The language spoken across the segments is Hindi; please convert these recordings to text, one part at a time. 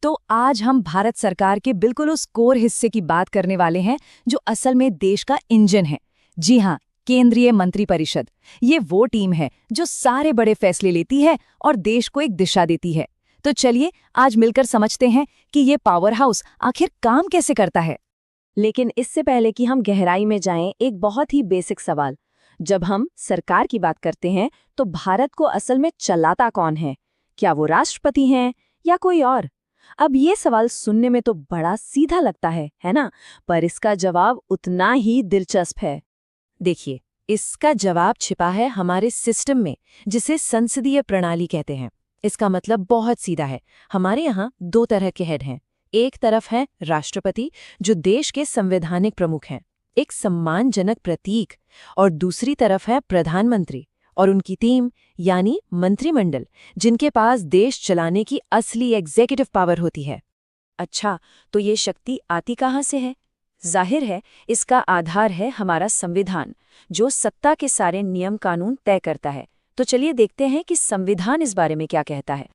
तो आज हम भारत सरकार के बिल्कुल उस कोर हिस्से की बात करने वाले हैं जो असल में देश का इंजन है। जी हाँ, केंद्रीय मंत्रिपरिषद। ये वो टीम है जो सारे बड़े फैसले लेती है और देश को एक दिशा देती है। तो चलिए आज मिलकर समझते हैं कि ये पावर हाउस आखिर काम कैसे करता है। लेकिन इससे पहले कि हम गहराई में जाएं, एक बहुत ही बेसिक सवाल। जब हम सरकार की बात करते हैं तो भारत को असल में चलाता कौन है? क्या वो राष्ट्रपति हैं या कोई और? अब ये सवाल सुनने में तो बड़ा सीधा लगता है ना? पर इसका जवाब उतना ही दिलचस्प है। देखिए, इसका जवाब छिपा है हमारे सिस्टम में, जिसे संसदीय प्रणाली कहते हैं। इसका मतलब बहुत सीधा है। हमारे यहाँ दो तरह के हेड हैं। एक तरफ है राष्ट्रपति, जो देश के संवैधानिक प्रमुख हैं, एक सम्मानजनक प्रतीक, और दूसरी तरफ है प्रधानमंत्री और उनकी टीम यानी मंत्रिमंडल, जिनके पास देश चलाने की असली एग्जीक्यूटिव पावर होती है। अच्छा, तो ये शक्ति आती कहाँ से है? जाहिर है, इसका आधार है हमारा संविधान, जो सत्ता के सारे नियम कानून तय करता है। तो चलिए देखते हैं कि संविधान इस बारे में क्या कहता है।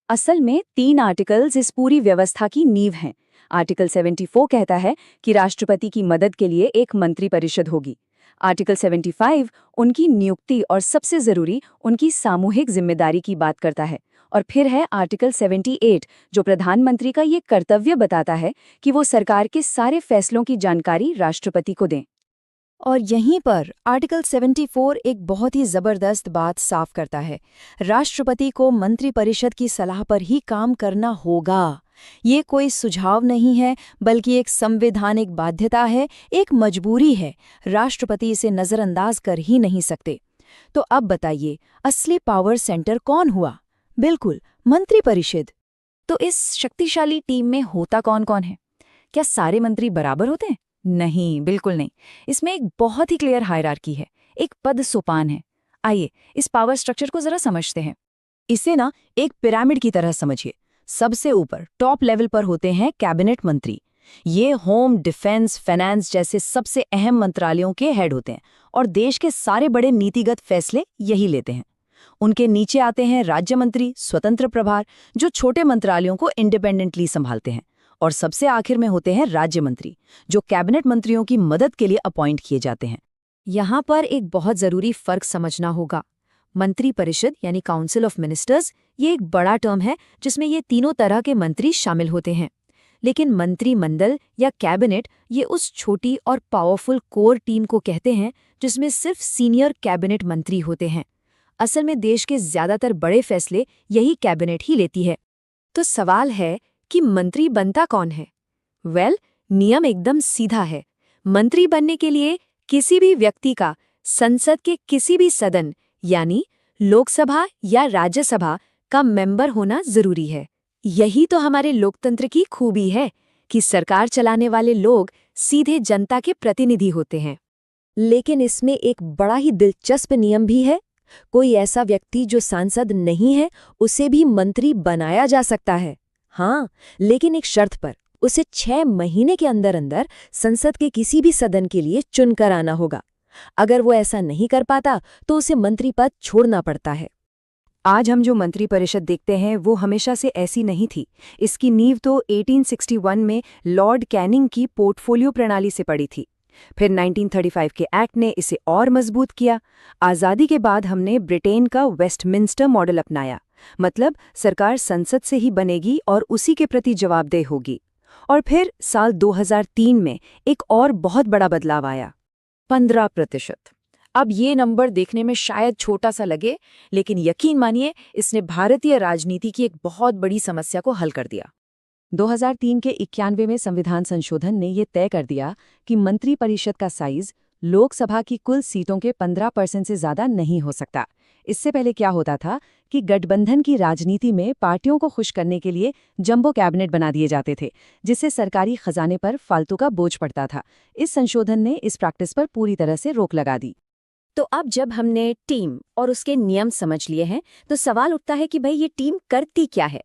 असल में 3 आर्टिकल्स इस पूरी व्यवस्था की नींव हैं। आर्टिकल 74 कहता है कि राष्ट्रपति की मदद के लिए एक मंत्रिपरिषद होगी। आर्टिकल 75 उनकी नियुक्ति और सबसे जरूरी उनकी सामूहिक जिम्मेदारी की बात करता है। और फिर है आर्टिकल 78 जो प्रधानमंत्री का ये कर्तव्य बताता है कि वो सरकार के सारे फैसलों की जानकारी राष्ट्रपति को दें। और यहीं पर आर्टिकल 74 एक बहुत ही जबरदस्त बात साफ करता है। राष्ट्रपति को मंत्रिपरिषद की सलाह पर ही काम करना होगा। ये कोई सुझाव नहीं है, बल्कि एक संवैधानिक बाध्यता है, एक मजबूरी है। राष्ट्रपति इसे नजरअंदाज कर ही नहीं सकते। तो अब बताइए, असली पावर सेंटर कौन हुआ? बिल्कुल, मंत्रिपरिषद। तो इस शक्तिशाली टीम में होता कौन कौन है? क्या सारे मंत्री बराबर होते हैं? नहीं, बिल्कुल नहीं। इसमें एक बहुत ही क्लियर हायरार्की है, एक पद सोपान है। आइए इस पावर स्ट्रक्चर को जरा समझते हैं। इसे ना एक पिरामिड की तरह समझिए। सबसे ऊपर टॉप लेवल पर होते हैं कैबिनेट मंत्री। ये होम, डिफेंस, फाइनेंस जैसे सबसे अहम मंत्रालयों के हेड होते हैं और देश के सारे बड़े नीतिगत फैसले यही लेते हैं। उनके नीचे आते हैं राज्य मंत्री, स्वतंत्र प्रभार, जो छोटे मंत्रालयों को इंडिपेंडेंटली संभालते हैं। और सबसे आखिर में होते हैं राज्य मंत्री, जो कैबिनेट मंत्रियों की मदद के लिए अपॉइंट किए जाते हैं। यहाँ पर एक बहुत जरूरी फर्क समझना होगा। मंत्रिपरिषद यानी काउंसिल ऑफ मिनिस्टर्स, ये एक बड़ा टर्म है जिसमें ये तीनों तरह के मंत्री शामिल होते हैं। लेकिन मंत्रिमंडल या कैबिनेट ये उस छोटी और पावरफुल कोर टीम को कहते हैं जिसमें सिर्फ सीनियर कैबिनेट मंत्री होते हैं। असल में देश के ज्यादातर बड़े फैसले यही कैबिनेट ही लेती है। तो सवाल है कि मंत्री बनता कौन है? नियम एकदम सीधा है। मंत्री बनने के लिए किसी भी व्यक्ति का संसद के किसी भी सदन यानी लोकसभा या राज्यसभा का मेंबर होना जरूरी है। यही तो हमारे लोकतंत्र की खूबी है कि सरकार चलाने वाले लोग सीधे जनता के प्रतिनिधि होते हैं। लेकिन इसमें एक बड़ा ही दिलचस्प नियम भी है। कोई ऐसा व्यक्ति जो सांसद नहीं है, उसे भी मंत्री बनाया जा सकता है। हाँ, लेकिन एक शर्त पर। उसे 6 महीने के अंदर अंदर संसद के किसी भी सदन के लिए चुनकर आना होगा। अगर वो ऐसा नहीं कर पाता तो उसे मंत्री पद छोड़ना पड़ता है। आज हम जो मंत्रिपरिषद देखते हैं वो हमेशा से ऐसी नहीं थी। इसकी नींव तो 1861 में लॉर्ड कैनिंग की पोर्टफोलियो प्रणाली से पड़ी थी। फिर 1935 के एक्ट ने इसे और मजबूत किया। आज़ादी के बाद हमने ब्रिटेन का वेस्टमिंस्टर मॉडल अपनाया, मतलब सरकार संसद से ही बनेगी और उसी के प्रति जवाबदेह होगी। और फिर साल 2003 में एक और बहुत बड़ा बदलाव आया, 15%। अब ये नंबर देखने में शायद छोटा सा लगे, लेकिन यकीन मानिए इसने भारतीय राजनीति की एक बहुत बड़ी समस्या को हल कर दिया। 2003 के 91वें संविधान संशोधन ने ये तय कर दिया कि मंत्रिपरिषद का साइज लोकसभा की कुल सीटों के 15% से ज्यादा नहीं हो सकता। इससे पहले क्या होता था कि गठबंधन की राजनीति में पार्टियों को खुश करने के लिए जंबो कैबिनेट बना दिए जाते थे, जिससे सरकारी खजाने पर फालतू का बोझ पड़ता था। इस संशोधन ने इस प्रैक्टिस पर पूरी तरह से रोक लगा दी। तो अब जब हमने टीम और उसके नियम समझ लिए हैं, तो सवाल उठता है कि भाई ये टीम करती क्या है?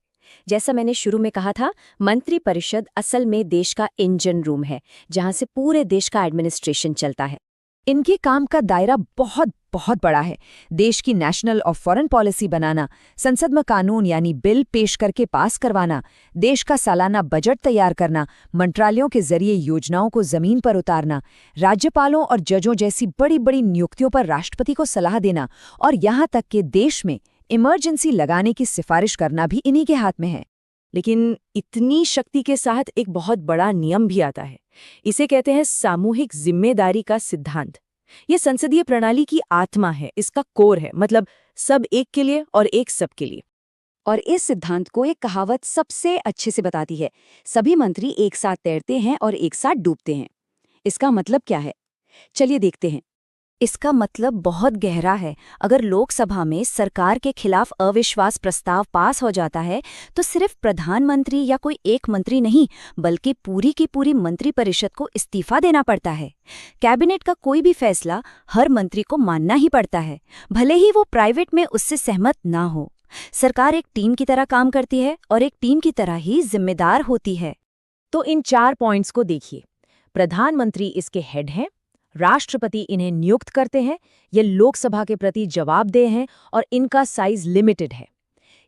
जैसा मैंने शुरू में कहा था, मंत्रिपरिषद असल में देश का इंजन रूम है, जहां से पूरे देश का एडमिनिस्ट्रेशन चलता है। इनके काम का दायरा बहुत बहुत बड़ा है। देश की नेशनल और फॉरेन पॉलिसी बनाना, संसद में कानून यानी बिल पेश करके पास करवाना, देश का सालाना बजट तैयार करना, मंत्रालयों के जरिए योजनाओं को जमीन पर उतारना, राज्यपालों और जजों जैसी बड़ी बड़ी नियुक्तियों पर राष्ट्रपति को सलाह देना और यहाँ तक कि देश में इमरजेंसी लगाने की सिफारिश करना भी इन्हीं के हाथ में है। लेकिन इतनी शक्ति के साथ एक बहुत बड़ा नियम भी आता है। इसे कहते हैं सामूहिक जिम्मेदारी का सिद्धांत। ये संसदीय प्रणाली की आत्मा है, इसका कोर है, मतलब सब एक के लिए और एक सबके लिए। और इस सिद्धांत को एक कहावत सबसे अच्छे से बताती है, सभी मंत्री एक साथ तैरते हैं और एक साथ डूबते हैं। इसका मतलब क्या है? चलिए देखते हैं। इसका मतलब बहुत गहरा है। अगर लोकसभा में सरकार के खिलाफ अविश्वास प्रस्ताव पास हो जाता है तो सिर्फ प्रधानमंत्री या कोई एक मंत्री नहीं, बल्कि पूरी की पूरी मंत्रिपरिषद को इस्तीफा देना पड़ता है। कैबिनेट का कोई भी फैसला हर मंत्री को मानना ही पड़ता है, भले ही वो प्राइवेट में उससे सहमत ना हो। सरकार एक टीम की तरह काम करती है और एक टीम की तरह ही जिम्मेदार होती है। तो इन 4 पॉइंट्स को देखिए। प्रधानमंत्री इसके हेड हैं, राष्ट्रपति इन्हें नियुक्त करते हैं, ये लोकसभा के प्रति जवाबदेह हैं और इनका साइज लिमिटेड है।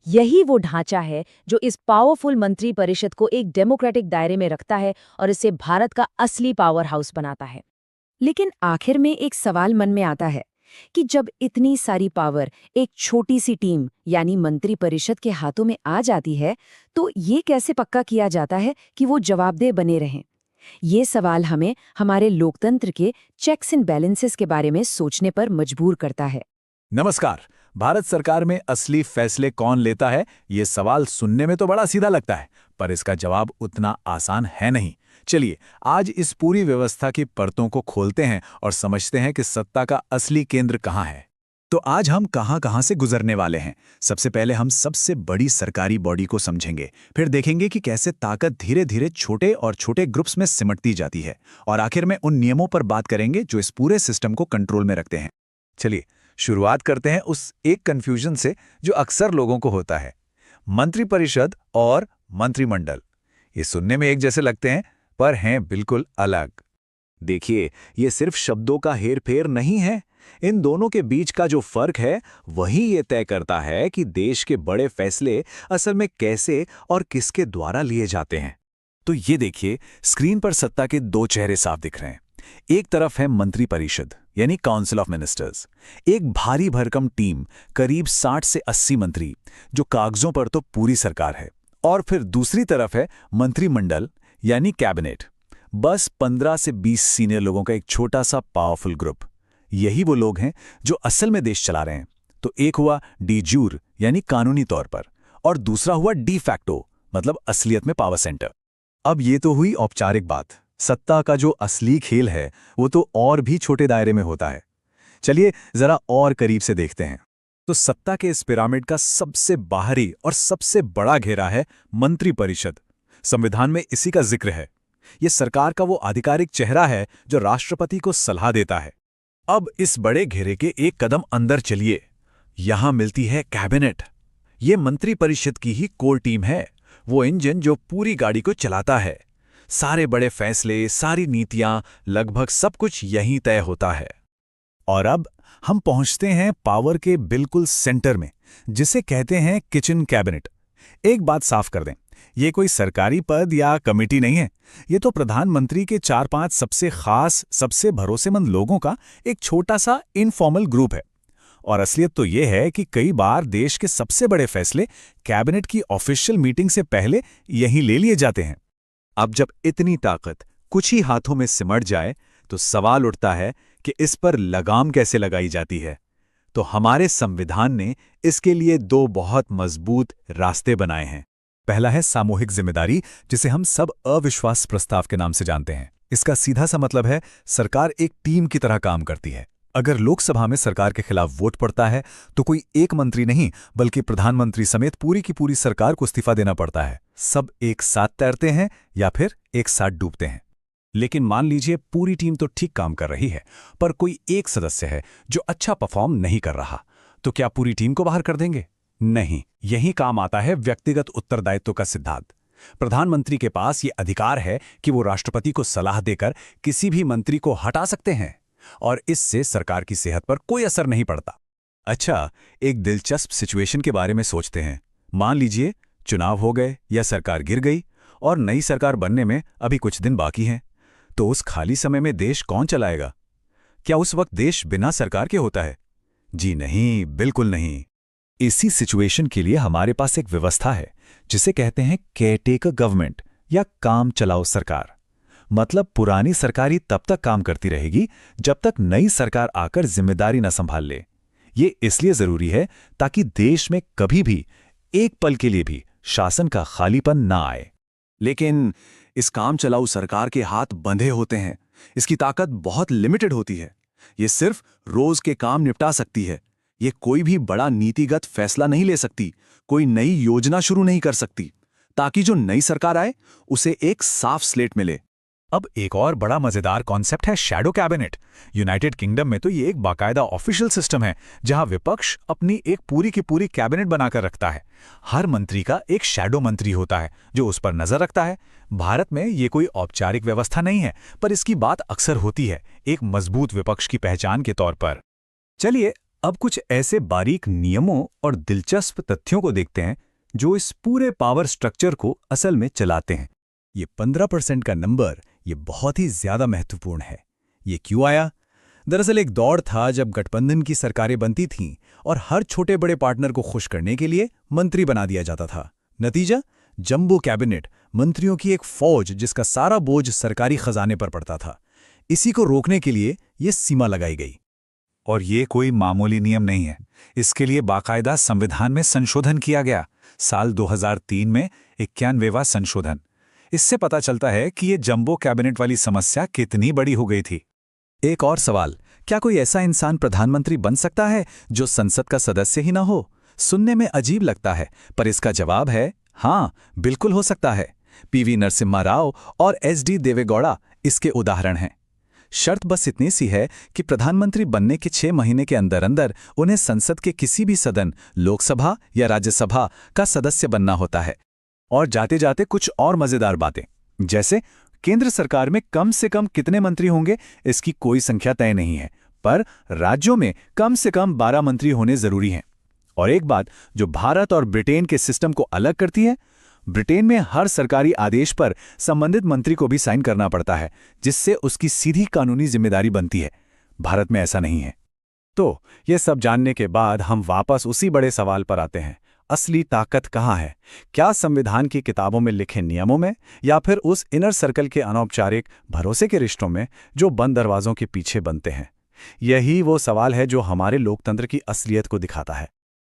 यही वो ढांचा है जो इस पावरफुल मंत्रिपरिषद को एक डेमोक्रेटिक दायरे में रखता है और इसे भारत का असली पावर हाउस बनाता है। लेकिन आखिर में एक सवाल मन में आता है कि जब इतनी सारी पावर एक छोटी सी टीम यानी मंत्रिपरिषद के हाथों में आ जाती है, तो ये कैसे पक्का किया जाता है कि वो जवाबदेह बने रहें? ये सवाल हमें हमारे लोकतंत्र के चेक्स एंड बैलेंसेस के बारे में सोचने पर मजबूर करता है। नमस्कार। भारत सरकार में असली फैसले कौन लेता है, ये सवाल सुनने में तो बड़ा सीधा लगता है, पर इसका जवाब उतना आसान है नहीं। चलिए आज इस पूरी व्यवस्था की परतों को खोलते हैं और समझते हैं कि सत्ता का असली केंद्र कहाँ है। तो आज हम कहाँ से गुजरने वाले हैं। सबसे पहले हम सबसे बड़ी सरकारी बॉडी को समझेंगे, फिर देखेंगे कि कैसे ताकत धीरे धीरे छोटे और छोटे ग्रुप्स में सिमटती जाती है, और आखिर में उन नियमों पर बात करेंगे जो इस पूरे सिस्टम को कंट्रोल में रखते हैं। चलिए शुरुआत करते हैं उस एक कंफ्यूजन से जो अक्सर लोगों को होता है। मंत्रिपरिषद और मंत्रिमंडल, ये सुनने में एक जैसे लगते हैं पर हैं बिल्कुल अलग। देखिए, ये सिर्फ शब्दों का हेरफेर नहीं है। इन दोनों के बीच का जो फर्क है वही ये तय करता है कि देश के बड़े फैसले असल में कैसे और किसके द्वारा लिए जाते हैं। तो ये देखिए, स्क्रीन पर सत्ता के 2 चेहरे साफ दिख रहे हैं। एक तरफ है मंत्रिपरिषद यानी काउंसिल ऑफ मिनिस्टर्स, एक भारी भरकम टीम, करीब 60 से 80 मंत्री, जो कागजों पर तो पूरी सरकार है। और फिर दूसरी तरफ है मंत्रिमंडल यानी कैबिनेट, बस 15 से 20 सीनियर लोगों का एक छोटा सा पावरफुल ग्रुप। यही वो लोग हैं जो असल में देश चला रहे हैं। तो एक हुआ डी जूर यानी कानूनी तौर पर, और दूसरा हुआ डी फैक्टो मतलब असलियत में पावर सेंटर। अब ये तो हुई औपचारिक बात। सत्ता का जो असली खेल है वो तो और भी छोटे दायरे में होता है। चलिए जरा और करीब से देखते हैं। तो सत्ता के इस पिरामिड का सबसे बाहरी और सबसे बड़ा घेरा है मंत्रिपरिषद। संविधान में इसी का जिक्र है। ये सरकार का वो आधिकारिक चेहरा है जो राष्ट्रपति को सलाह देता है। अब इस बड़े घेरे के एक कदम अंदर चलिए, यहां मिलती है कैबिनेट। ये मंत्रिपरिषद की ही कोर टीम है, वो इंजन जो पूरी गाड़ी को चलाता है। सारे बड़े फैसले, सारी नीतियां, लगभग सब कुछ यहीं तय होता है। और अब हम पहुंचते हैं पावर के बिल्कुल सेंटर में, जिसे कहते हैं किचन कैबिनेट। एक बात साफ कर दें, ये कोई सरकारी पद या कमेटी नहीं है। ये तो प्रधानमंत्री के 4-5 सबसे खास, सबसे भरोसेमंद लोगों का एक छोटा सा इनफॉर्मल ग्रुप है। और असलियत तो ये है कि कई बार देश के सबसे बड़े फैसले कैबिनेट की ऑफिशियल मीटिंग से पहले यहीं ले लिए जाते हैं। अब जब इतनी ताकत कुछ ही हाथों में सिमट जाए तो सवाल उठता है कि इस पर लगाम कैसे लगाई जाती है। तो हमारे संविधान ने इसके लिए 2 बहुत मजबूत रास्ते बनाए हैं। पहला है सामूहिक जिम्मेदारी, जिसे हम सब अविश्वास प्रस्ताव के नाम से जानते हैं। इसका सीधा सा मतलब है सरकार एक टीम की तरह काम करती है। अगर लोकसभा में सरकार के खिलाफ वोट पड़ता है तो कोई एक मंत्री नहीं, बल्कि प्रधानमंत्री समेत पूरी की पूरी सरकार को इस्तीफा देना पड़ता है। सब एक साथ तैरते हैं या फिर एक साथ डूबते हैं। लेकिन मान लीजिए पूरी टीम तो ठीक काम कर रही है, पर कोई एक सदस्य है जो अच्छा परफॉर्म नहीं कर रहा, तो क्या पूरी टीम को बाहर कर देंगे? नहीं। यही काम आता है व्यक्तिगत उत्तरदायित्व का सिद्धांत। प्रधानमंत्री के पास ये अधिकार है कि वो राष्ट्रपति को सलाह देकर किसी भी मंत्री को हटा सकते हैं। और इससे सरकार की सेहत पर कोई असर नहीं पड़ता। अच्छा, एक दिलचस्प सिचुएशन के बारे में सोचते हैं। मान लीजिए चुनाव हो गए या सरकार गिर गई और नई सरकार बनने में अभी कुछ दिन बाकी हैं, तो उस खाली समय में देश कौन चलाएगा? क्या उस वक्त देश बिना सरकार के होता है? जी नहीं, बिल्कुल नहीं। इसी सिचुएशन के लिए हमारे पास एक व्यवस्था है जिसे कहते हैं केयरटेकर गवर्नमेंट या काम चलाओ सरकार। मतलब पुरानी सरकार ही तब तक काम करती रहेगी जब तक नई सरकार आकर जिम्मेदारी न संभाल ले। ये इसलिए जरूरी है ताकि देश में कभी भी एक पल के लिए भी शासन का खालीपन ना आए। लेकिन इस काम चलाऊ सरकार के हाथ बंधे होते हैं। इसकी ताकत बहुत लिमिटेड होती है। ये सिर्फ रोज के काम निपटा सकती है। ये कोई भी बड़ा नीतिगत फैसला नहीं ले सकती, कोई नई योजना शुरू नहीं कर सकती, ताकि जो नई सरकार आए उसे एक साफ स्लेट मिले। अब एक और बड़ा मजेदार कॉन्सेप्ट है शैडो कैबिनेट। यूनाइटेड किंगडम में तो ये एक बाकायदा ऑफिशियल सिस्टम है जहां विपक्ष अपनी एक पूरी की पूरी कैबिनेट बनाकर रखता है। हर मंत्री का एक शैडो मंत्री होता है जो उस पर नजर रखता है। भारत में ये कोई औपचारिक व्यवस्था नहीं है, पर इसकी बात अक्सर होती है, एक मजबूत विपक्ष की पहचान के तौर पर। चलिए अब कुछ ऐसे बारीक नियमों और दिलचस्प तथ्यों को देखते हैं जो इस पूरे पावर स्ट्रक्चर को असल में चलाते हैं। ये 15% का नंबर ये बहुत ही ज्यादा महत्वपूर्ण है। ये क्यों आया? दरअसल एक दौर था जब गठबंधन की सरकारें बनती थीं और हर छोटे बड़े पार्टनर को खुश करने के लिए मंत्री बना दिया जाता था। नतीजा, जंबो कैबिनेट, मंत्रियों की एक फौज जिसका सारा बोझ सरकारी खजाने पर पड़ता था। इसी को रोकने के लिए ये सीमा लगाई गई। और ये कोई मामूली नियम नहीं है। इसके लिए बाकायदा संविधान में संशोधन किया गया। साल 2003 में 91वां संशोधन। इससे पता चलता है कि ये जंबो कैबिनेट वाली समस्या कितनी बड़ी हो गई थी। एक और सवाल, क्या कोई ऐसा इंसान प्रधानमंत्री बन सकता है जो संसद का सदस्य ही ना हो? सुनने में अजीब लगता है, पर इसका जवाब है हाँ, बिल्कुल हो सकता है। पीवी नरसिम्हा राव और एसडी देवेगौड़ा इसके उदाहरण हैं। शर्त बस इतनी सी है कि प्रधानमंत्री बनने के 6 महीने के अंदर अंदर उन्हें संसद के किसी भी सदन, लोकसभा या राज्यसभा का सदस्य बनना होता है। और जाते जाते कुछ और मजेदार बातें, जैसे केंद्र सरकार में कम से कम कितने मंत्री होंगे इसकी कोई संख्या तय नहीं है, पर राज्यों में कम से कम 12 मंत्री होने जरूरी हैं। और एक बात जो भारत और ब्रिटेन के सिस्टम को अलग करती है, ब्रिटेन में हर सरकारी आदेश पर संबंधित मंत्री को भी साइन करना पड़ता है, जिससे उसकी सीधी कानूनी जिम्मेदारी बनती है। भारत में ऐसा नहीं है। तो ये सब जानने के बाद हम वापस उसी बड़े सवाल पर आते हैं, असली ताकत कहाँ है? क्या संविधान की किताबों में लिखे नियमों में, या फिर उस इनर सर्कल के अनौपचारिक भरोसे के रिश्तों में जो बंद दरवाजों के पीछे बनते हैं? यही वो सवाल है जो हमारे लोकतंत्र की असलियत को दिखाता है।